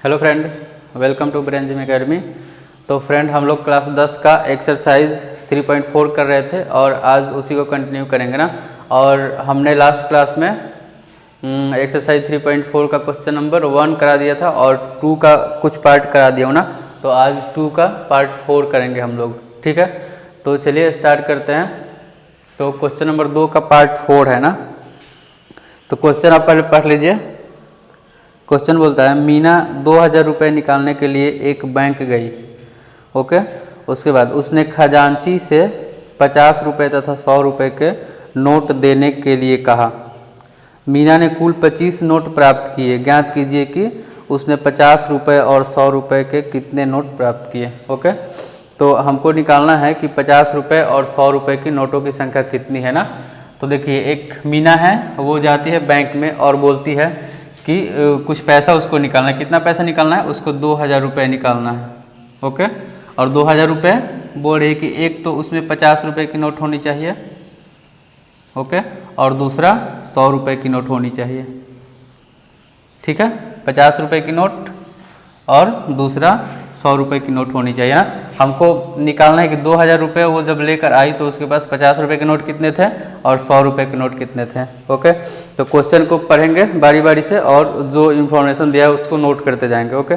Hello friend, welcome to Brain Gym Academy. तो friend, हम लोग क्लास 10 का एक्सरसाइज 3.4 कर रहे थे और आज उसी को कंटिन्यू करेंगे ना। और हमने लास्ट क्लास में एक्सरसाइज 3.4 का क्वेश्चन नंबर 1 करा दिया था और 2 का कुछ पार्ट करा दिया हूँ ना। तो आज 2 का पार्ट 4 करेंगे हम लोग, ठीक है। तो चलिए स्टार्ट करते हैं। तो क्वेश्चन नंबर 2 का पार्ट 4 है ना। तो क्वेश्चन आप पहले पढ़ लीजिए। क्वेश्चन बोलता है मीना 2000 रुपये निकालने के लिए एक बैंक गई। ओके, उसके बाद उसने खजांची से 50 रुपये तथा 100 रुपये के नोट देने के लिए कहा। मीना ने कुल 25 नोट प्राप्त किए। ज्ञात कीजिए कि उसने 50 रुपये और 100 रुपये के कितने नोट प्राप्त किए। ओके, तो हमको निकालना है कि 50 रुपये और 100 रुपये की नोटों की संख्या कितनी है ना। तो देखिए, एक मीना है, वो जाती है बैंक में और बोलती है कि कुछ पैसा उसको निकालना है। कितना पैसा निकालना है? उसको 2000 रुपये निकालना है। ओके, और 2000 रुपये बोल रही है कि एक तो उसमें 50 रुपये की नोट होनी चाहिए, ओके, और दूसरा 100 रुपये की नोट होनी चाहिए, ठीक है। 50 रुपये की नोट और दूसरा 100 रुपये की नोट होनी चाहिए ना। हमको निकालना है कि 2000 रुपये वो जब लेकर आई तो उसके पास 50 रुपये के नोट कितने थे और 100 रुपये के नोट कितने थे। ओके, तो क्वेश्चन को पढ़ेंगे बारी बारी से और जो इन्फॉर्मेशन दिया है उसको नोट करते जाएंगे। ओके,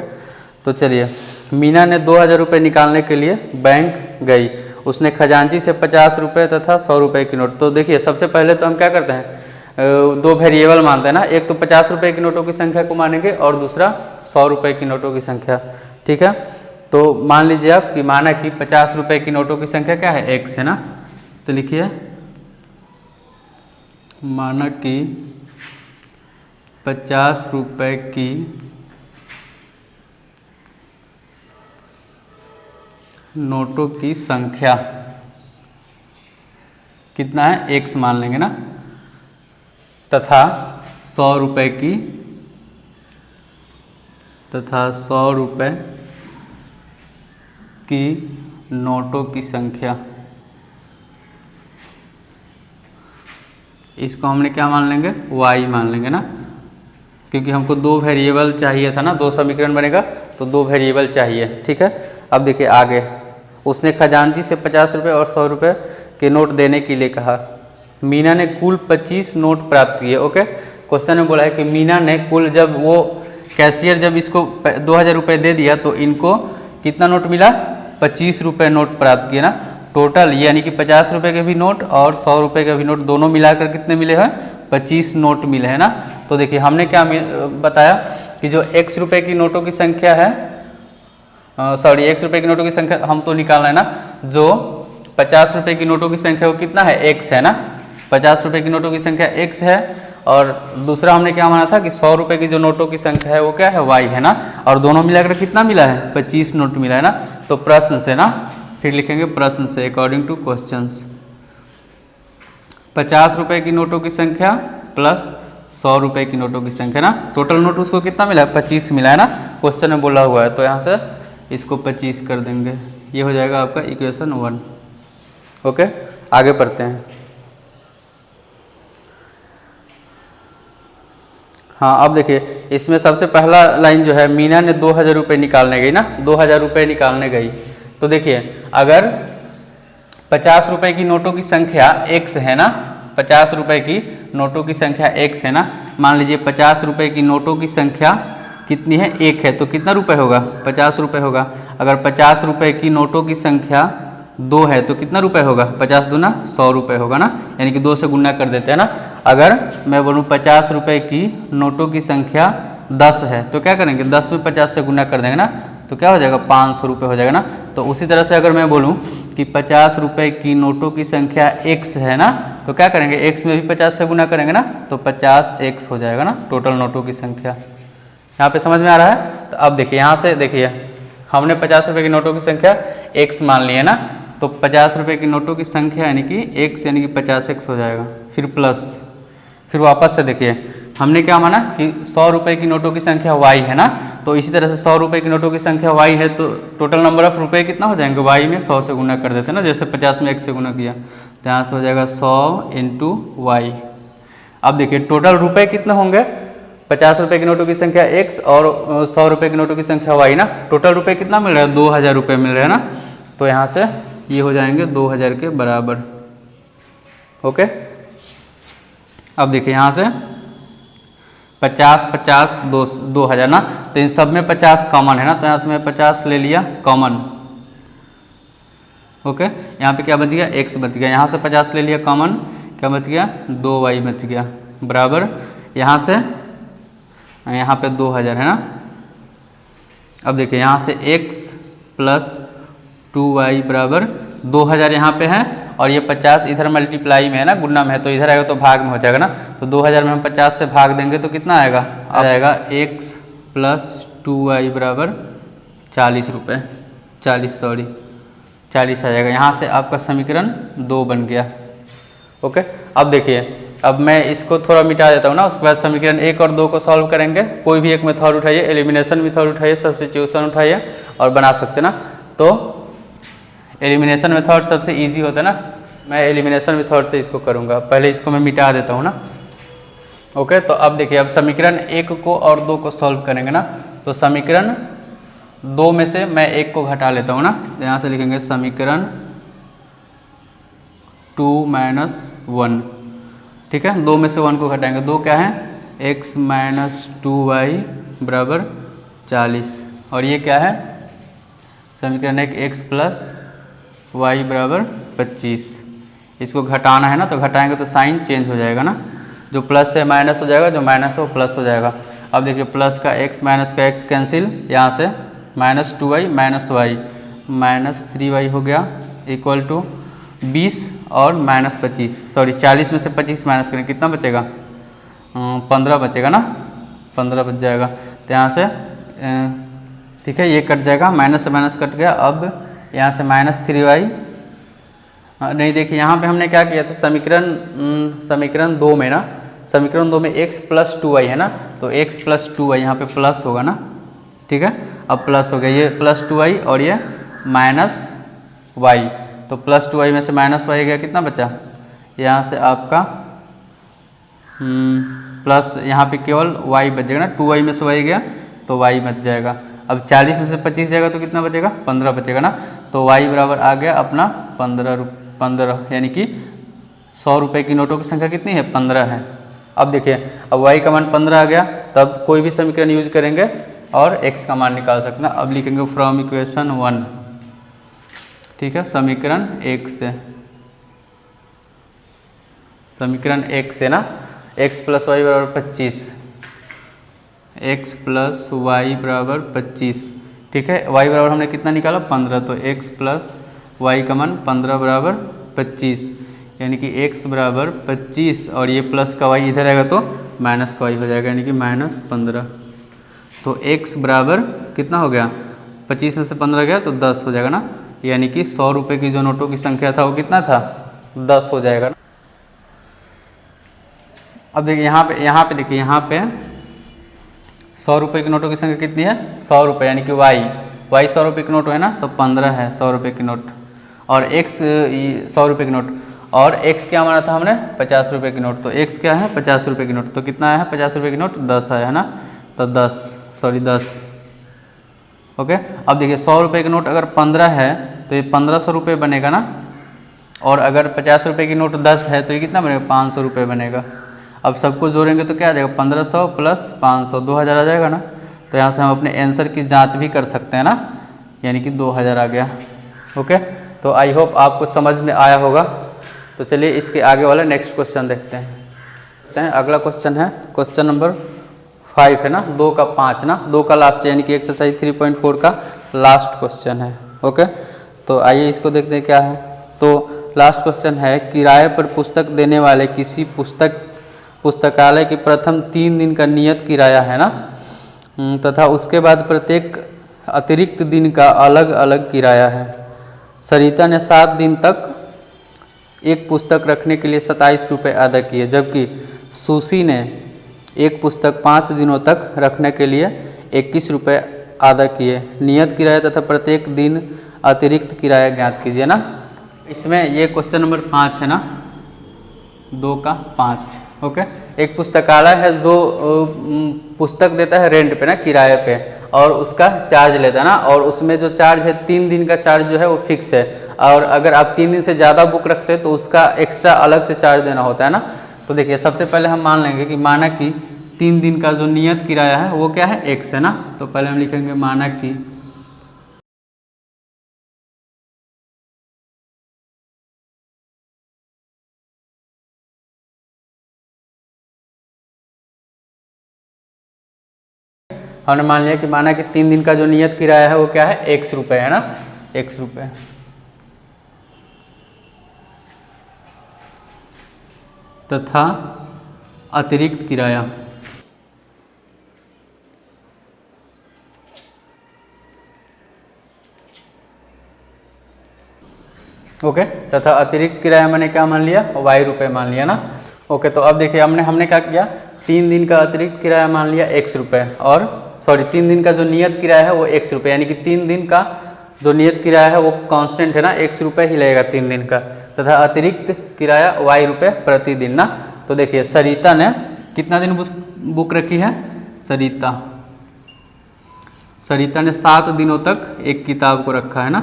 तो चलिए, मीना ने 2000 रुपये निकालने के लिए बैंक गई। उसने खजांची से 50 रुपये तथा 100 रुपये की नोट। तो देखिए, सबसे पहले तो हम क्या करते हैं, दो वेरिएबल मानते हैं ना। एक तो 50 रुपये की नोटों की संख्या को मानेंगे और दूसरा 100 रुपये की नोटों की संख्या, ठीक है। तो मान लीजिए आप कि माना कि 50 रुपये की नोटों की संख्या क्या है, x है ना। तो लिखिए, माना कि 50 रुपये की नोटों की संख्या कितना है, x मान लेंगे ना, तथा 100 रुपये की नोटों की संख्या, इसको हमने क्या मान लेंगे, y मान लेंगे ना, क्योंकि हमको दो वेरिएबल चाहिए था ना। दो समीकरण बनेगा तो दो वेरिएबल चाहिए, ठीक है। अब देखिए आगे, उसने खजांची से 50 रुपये और 100 रुपये के नोट देने के लिए कहा। मीना ने कुल 25 नोट प्राप्त किए। ओके, क्वेश्चन में बोला है कि मीना ने कुल, जब वो कैशियर जब इसको 2000 रुपये दे दिया तो इनको कितना नोट मिला, 25 रुपये नोट प्राप्त किए ना टोटल, यानी कि 50 रुपये के भी नोट और 100 रुपये के भी नोट दोनों मिलाकर कितने मिले हैं, 25 नोट मिले हैं ना। तो देखिए, हमने क्या बताया कि जो x रुपये की नोटों की संख्या है, सॉरी, x रुपये की नोटों की संख्या हम तो निकालना है ना। जो 50 रुपये की नोटों की संख्या वो कितना है, x है ना। 50 रुपये की नोटों की संख्या x है और दूसरा हमने क्या माना था कि 100 रुपये की जो नोटों की संख्या है वो क्या है, y है ना। और दोनों मिलाकर कितना मिला है, 25 नोट मिला है ना। तो प्रश्न से ना, फिर लिखेंगे प्रश्न से, अकॉर्डिंग टू क्वेश्चंस, 50 रुपये की नोटों की संख्या प्लस 100 रुपये की नोटों की संख्या ना। टोटल नोट उसको कितना मिला है, 25 मिला है ना। क्वेश्चन में बोला हुआ है, तो यहाँ से इसको 25 कर देंगे। ये हो जाएगा आपका इक्वेशन 1। ओके, आगे पढ़ते हैं। हाँ, अब देखिए, इसमें सबसे पहला लाइन जो है, मीना ने 2000 रुपये निकालने गई ना, 2000 रुपये निकालने गई। तो देखिए, अगर 50 रुपये की नोटों की संख्या x है ना, 50 रुपये की नोटों की संख्या x है ना। मान लीजिए 50 रुपये की नोटों की संख्या कितनी है, 1 है, तो कितना रुपये होगा, 50 रुपये होगा। अगर 50 रुपये की नोटों की संख्या 2 है तो कितना रुपये होगा, 50 दूना 100 रुपये होगा ना, यानी कि 2 से गुना कर देते हैं ना। अगर मैं बोलूँ 50 रुपये की नोटों की संख्या 10 है तो क्या करेंगे, 10 में 50 से गुना कर देंगे ना, तो क्या हो जाएगा, 500 रुपये हो जाएगा ना। तो उसी तरह से अगर मैं बोलूँ कि 50 रुपये की नोटों की संख्या x है ना, तो क्या करेंगे, x में भी 50 से गुना करेंगे ना, तो 50x हो जाएगा ना टोटल नोटों की संख्या। यहाँ पे समझ में आ रहा है। तो अब देखिए, यहाँ से देखिए, हमने 50 रुपये की नोटों की संख्या x मान ली है ना। तो 50 रुपये की नोटों की संख्या यानी कि x यानी कि 50x हो जाएगा, फिर प्लस, फिर वापस से देखिए, हमने क्या माना कि 100 रुपये की नोटों की संख्या y है ना। तो इसी तरह से 100 रुपये की नोटों की संख्या y है, तो टोटल नंबर ऑफ रुपये कितना हो जाएंगे, y में 100 से गुना कर देते हैं ना, जैसे 50 में 1 से गुना किया, तो यहाँ से हो जाएगा 100 × y। अब देखिए, टोटल रुपये कितने होंगे, 50 रुपये के नोटों की संख्या x और 100 रुपये के नोटों की संख्या y ना। टोटल रुपये कितना मिल रहा है? 2000 रुपये मिल रहे हैं ना। तो यहाँ से ये हो जाएंगे 2000 के बराबर। ओके, अब देखिए यहाँ से 50 50 2000 ना, तो इन सब में 50 कॉमन है ना, तो यहाँ से मैं 50 ले लिया कॉमन। ओके, यहाँ पे क्या बच गया? x बच गया। यहाँ से 50 ले लिया कॉमन, क्या बच गया? 2y बच गया बराबर। यहाँ से यहाँ पे 2000 है ना। अब देखिए यहाँ से x प्लस 2y बराबर 2000 यहाँ पे है, और ये 50 इधर मल्टीप्लाई में है ना, गुणा में है, तो इधर आएगा तो भाग में हो जाएगा ना। तो 2000 में हम 50 से भाग देंगे तो कितना आएगा? आ जाएगा x प्लस 2y बराबर 40 रुपये, 40 आ जाएगा। यहाँ से आपका समीकरण 2 बन गया। ओके, अब देखिए, अब मैं इसको थोड़ा मिटा देता हूँ ना, उसके बाद समीकरण 1 और 2 को सॉल्व करेंगे। कोई भी एक मेथड उठाइए, एलिमिनेशन मेथड उठाइए, सब्स्टिट्यूशन उठाइए और बना सकते ना। तो एलिमिनेशन मेथड सबसे इजी होता है ना, मैं एलिमिनेशन मेथड से इसको करूँगा। पहले इसको मैं मिटा देता हूँ ना। ओके, तो अब देखिए, अब समीकरण 1 को और 2 को सॉल्व करेंगे ना, तो समीकरण 2 में से मैं 1 को घटा लेता हूँ ना। यहाँ से लिखेंगे समीकरण 2 माइनस 1, ठीक है। 2 में से 1 को घटाएंगे, 2 क्या है? x माइनस 2y बराबर 40, और ये क्या है? समीकरण 1 x प्लस y बराबर 25। इसको घटाना है ना, तो घटाएंगे तो साइन चेंज हो जाएगा ना, जो प्लस है माइनस हो जाएगा, जो माइनस है वो प्लस हो जाएगा। अब देखिए, प्लस का x माइनस का x कैंसिल, यहाँ से minus 2y minus y minus 3y हो गया, इक्वल टू 20 और माइनस 25, सॉरी 40 में से 25 माइनस करें, कितना बचेगा? 15 बचेगा ना, 15 बच जाएगा। तो यहाँ से ठीक है, ये कट जाएगा, माइनस से माइनस कट गया। अब यहाँ से माइनस 3y नहीं, देखिए यहाँ पे हमने क्या किया था, समीकरण 2 में ना, समीकरण 2 में x प्लस 2y है ना, तो x प्लस 2y यहाँ पे प्लस होगा ना, ठीक है। अब प्लस हो गया, ये प्लस 2y और ये माइनस y, तो प्लस 2y में से माइनस y गया, कितना बचा? यहाँ से आपका प्लस, यहाँ पे केवल y बच जाएगा ना, 2y में से y गया तो y बच जाएगा। अब 40 में से 25 जाएगा तो कितना बचेगा? 15 बचेगा ना। तो y बराबर आ गया अपना 15, यानी कि 100 रुपये की नोटों की संख्या कितनी है? 15 है। अब देखिए, अब y का मान 15 आ गया, तब कोई भी समीकरण यूज करेंगे और x का मान निकाल सकते हैं। अब लिखेंगे फ्रॉम इक्वेशन 1, ठीक है, समीकरण 1 से, समीकरण 1 से ना, x प्लस वाई बराबर 25, x प्लस वाई बराबर 25, ठीक है। y बराबर हमने कितना निकाला? 15, तो x प्लस वाई का मान 15 बराबर 25, यानी कि x बराबर 25 और ये प्लस का y इधर आएगा तो माइनस का y हो जाएगा, यानी कि माइनस 15। तो x बराबर कितना हो गया? 25 में से 15 गया तो 10 हो जाएगा ना, यानी कि 100 रुपये की जो नोटों की संख्या था वो कितना था? 10 हो जाएगा ना। अब देखिए यहाँ पे देखिए, यहाँ पे 100 रुपये की नोटों की संख्या कितनी है? 100 रुपये, यानी कि y 100 रुपये की नोट है ना, तो 15 है 100 रुपये की नोट, और x 100 रुपये की नोट, और x क्या माना था हमने? 50 रुपये की नोट, तो x क्या है? 50 रुपये की नोट, तो कितना आया है? 50 रुपये की नोट 10 आया है ना, तो 10। ओके, अब देखिए 100 रुपये की नोट अगर 15 है तो ये 1500 रुपये बनेगा ना, और अगर 50 रुपये की नोट 10 है तो ये कितना बनेगा? 500 रुपये बनेगा। अब सबको जोड़ेंगे तो क्या आ जाएगा? 1500 प्लस 500, 2000 आ जाएगा ना। तो यहाँ से हम अपने आंसर की जांच भी कर सकते हैं ना, यानी कि 2000 आ गया। ओके, तो आई होप आपको समझ में आया होगा। तो चलिए इसके आगे वाला नेक्स्ट क्वेश्चन देखते हैं। अगला क्वेश्चन है क्वेश्चन नंबर 5 है ना, 2 का 5 ना, 2 का लास्ट, यानी कि एक्सरसाइज 3.4 का लास्ट क्वेश्चन है। ओके, तो आइए इसको देखते हैं क्या है। तो लास्ट क्वेश्चन है, किराए पर पुस्तक देने वाले किसी पुस्तकालय की प्रथम 3 दिन का नियत किराया है ना, तथा उसके बाद प्रत्येक अतिरिक्त दिन का अलग अलग किराया है। सरिता ने 7 दिन तक एक पुस्तक रखने के लिए 27 रुपये अदा किए, जबकि सुशी ने एक पुस्तक 5 दिनों तक रखने के लिए 21 रुपये अदा किए। नियत किराया तथा प्रत्येक दिन अतिरिक्त किराया ज्ञात कीजिए ना। इसमें ये क्वेश्चन नंबर 5 है ना, 2 का 5। ओके, एक पुस्तकालय है जो पुस्तक देता है रेंट पे ना, किराए पे, और उसका चार्ज लेता है ना, और उसमें जो चार्ज है 3 दिन का चार्ज जो है वो फिक्स है, और अगर आप 3 दिन से ज़्यादा बुक रखते हैं तो उसका एक्स्ट्रा अलग से चार्ज देना होता है ना। तो देखिए सबसे पहले हम मान लेंगे कि माना कि 3 दिन का जो नियत किराया है वो क्या है, x है ना। तो पहले हम लिखेंगे माना कि हमने मान लिया कि माना कि 3 दिन का जो नियत किराया है वो क्या है, x रुपये है ना, x रुपये। तथा अतिरिक्त किराया, ओके। तथा अतिरिक्त किराया मैंने क्या मान लिया, y रुपये मान लिया ना। ओके, तो अब देखिए हमने क्या किया, 3 दिन का अतिरिक्त किराया मान लिया x रुपये, और सॉरी 3 दिन का जो नियत किराया है वो x रुपये, यानी कि 3 दिन का जो नियत किराया है वो कांस्टेंट है ना, x रुपये ही लगेगा 3 दिन का। तथा अतिरिक्त किराया y रुपये प्रतिदिन ना। तो देखिए सरिता ने कितना दिन बुक रखी है, सरिता ने 7 दिनों तक एक किताब को रखा है ना,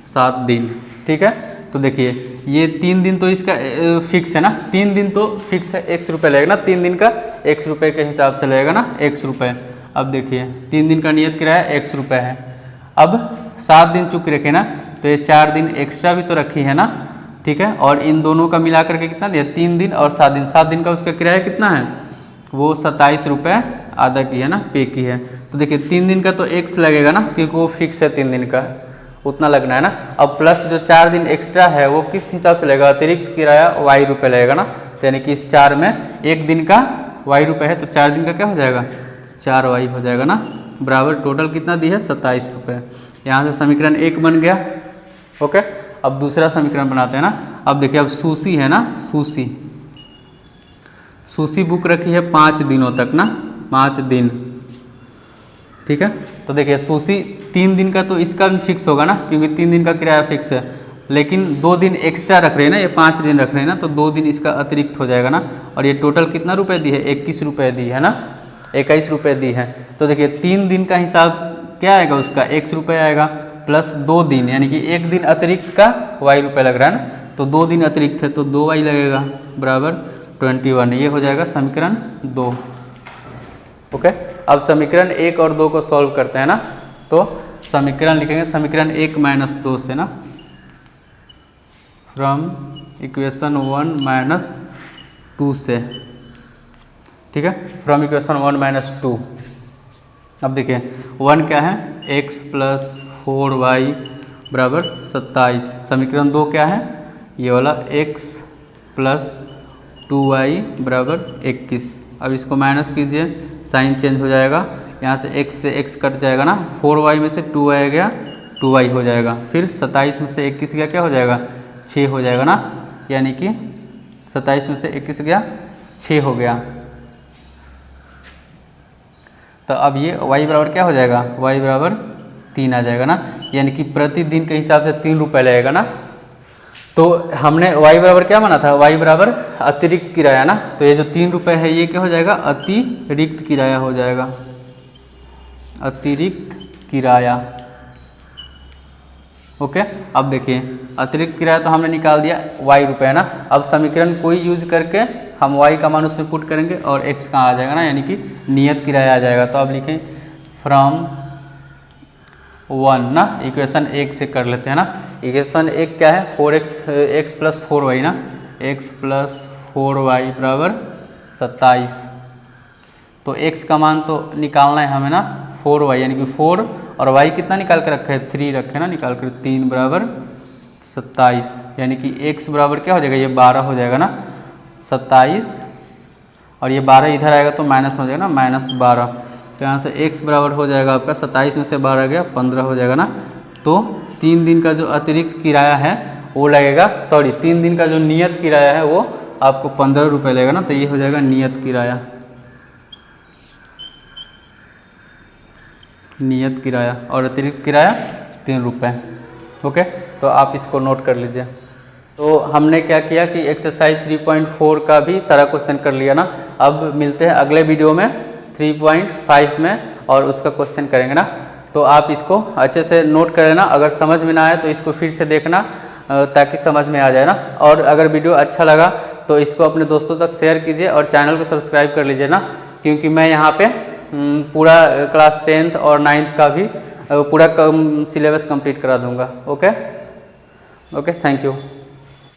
7 दिन, ठीक है। तो देखिए ये 3 दिन तो इसका फिक्स है ना, 3 दिन तो फिक्स है, x रुपये लगेगा ना, 3 दिन का x रुपये के हिसाब से लगेगा ना, x रुपये। अब देखिए 3 दिन का नियत किराया x रुपये है, अब 7 दिन चुक रखे ना, तो ये 4 दिन एक्स्ट्रा भी तो रखी है ना, ठीक है। और इन दोनों का मिला करके कितना दिया, 3 दिन और 7 दिन, 7 दिन का उसका किराया कितना है, वो 27 रुपये आधा की है ना, पे की है। तो देखिए 3 दिन का तो x लगेगा ना, क्योंकि वो फिक्स है 3 दिन का, उतना लगना है ना। अब प्लस जो 4 दिन एक्स्ट्रा है वो किस हिसाब से लगेगा, अतिरिक्त किराया y रुपये लगेगा ना। तो यानी कि इस 4 में 1 दिन का y रुपये है, तो 4 दिन का क्या हो जाएगा, 4y हो जाएगा ना, बराबर टोटल कितना दी है, 27 रुपये। यहाँ से समीकरण 1 बन गया, ओके। अब दूसरा समीकरण बनाते हैं ना। अब देखिए अब सूसी है ना, सूसी बुक रखी है 5 दिनों तक ना, 5 दिन, ठीक है। तो देखिए सूसी 3 दिन का तो इसका भी फिक्स होगा ना, क्योंकि 3 दिन का किराया फिक्स है, लेकिन 2 दिन एक्स्ट्रा रख रहे हैं ना, ये 5 दिन रख रहे हैं ना, तो 2 दिन इसका अतिरिक्त हो जाएगा ना। और ये टोटल कितना रुपए दी है, 21 रुपये दी है ना, 21 रुपये दी है। तो देखिए 3 दिन का हिसाब क्या आएगा उसका, x रुपये आएगा, प्लस 2 दिन यानी कि 1 दिन अतिरिक्त का y रुपये लग रहा है ना, तो 2 दिन अतिरिक्त है तो 2y लगेगा, बराबर 21। ये हो जाएगा समीकरण 2, ओके। अब समीकरण 1 और 2 को सॉल्व करते हैं ना। तो समीकरण लिखेंगे, समीकरण 1 - 2 से ना, फ्रॉम इक्वेशन 1 - 2 से, ठीक है, फ्रॉम इक्वेशन 1 - 2। अब देखिए 1 क्या है, x + 4y बराबर 27। समीकरण 2 क्या है, ये वाला x + 2y बराबर 21। अब इसको माइनस कीजिए, साइन चेंज हो जाएगा, यहाँ से x से x कट जाएगा ना, 4y में से 2y आ गया, 2y हो जाएगा, फिर 27 में से 21 गया, क्या हो जाएगा, 6 हो जाएगा ना, यानी कि 27 में से 21 गया, 6 हो गया। तो अब ये y बराबर क्या हो जाएगा, y बराबर 3 आ जाएगा ना, यानी कि प्रतिदिन के हिसाब से 3 रुपये लगेगा ना। तो हमने y बराबर क्या माना था, y बराबर अतिरिक्त किराया ना, तो ये जो 3 रुपये है ये क्या हो जाएगा, अतिरिक्त किराया हो जाएगा, अतिरिक्त किराया, ओके। अब देखिए अतिरिक्त किराया तो हमने निकाल दिया, y रुपये है ना। अब समीकरण कोई यूज करके हम y का मान उसमें पुट करेंगे और x कहाँ आ जाएगा ना, यानी कि नियत किराया आ जाएगा। तो अब लिखें फ्रॉम 1 ना, इक्वेशन 1 से कर लेते हैं ना। इक्वेशन 1 क्या है, 4x + 4y ना, x + 4y बराबर 27। तो x का मान तो निकालना है हमें ना, 4y यानी कि 4 और y कितना निकाल कर रखा है, 3 रखे ना, निकाल कर 3 बराबर 27, यानी कि x बराबर क्या हो जाएगा, ये 12 हो जाएगा ना, 27 और ये 12 इधर आएगा तो माइनस हो जाएगा ना, -12। तो यहाँ से x बराबर हो जाएगा आपका 27 में से 12 गया, 15 हो जाएगा ना। तो 3 दिन का जो अतिरिक्त किराया है वो लगेगा, सॉरी 3 दिन का जो नियत किराया है वो आपको 15 रुपये लगेगा ना, तो ये हो जाएगा नियत किराया, नियत किराया, और अतिरिक्त किराया 3 रुपये, ओके। तो आप इसको नोट कर लीजिए। तो हमने क्या किया कि एक्सरसाइज 3.4 का भी सारा क्वेश्चन कर लिया ना। अब मिलते हैं अगले वीडियो में 3.5 में और उसका क्वेश्चन करेंगे ना। तो आप इसको अच्छे से नोट कर लेना, अगर समझ में ना आए तो इसको फिर से देखना ताकि समझ में आ जाए ना। और अगर वीडियो अच्छा लगा तो इसको अपने दोस्तों तक शेयर कीजिए और चैनल को सब्सक्राइब कर लीजिए ना, क्योंकि मैं यहाँ पे पूरा क्लास 10th और 9th का भी पूरा सिलेबस कंप्लीट करा दूँगा। Okay, thank you.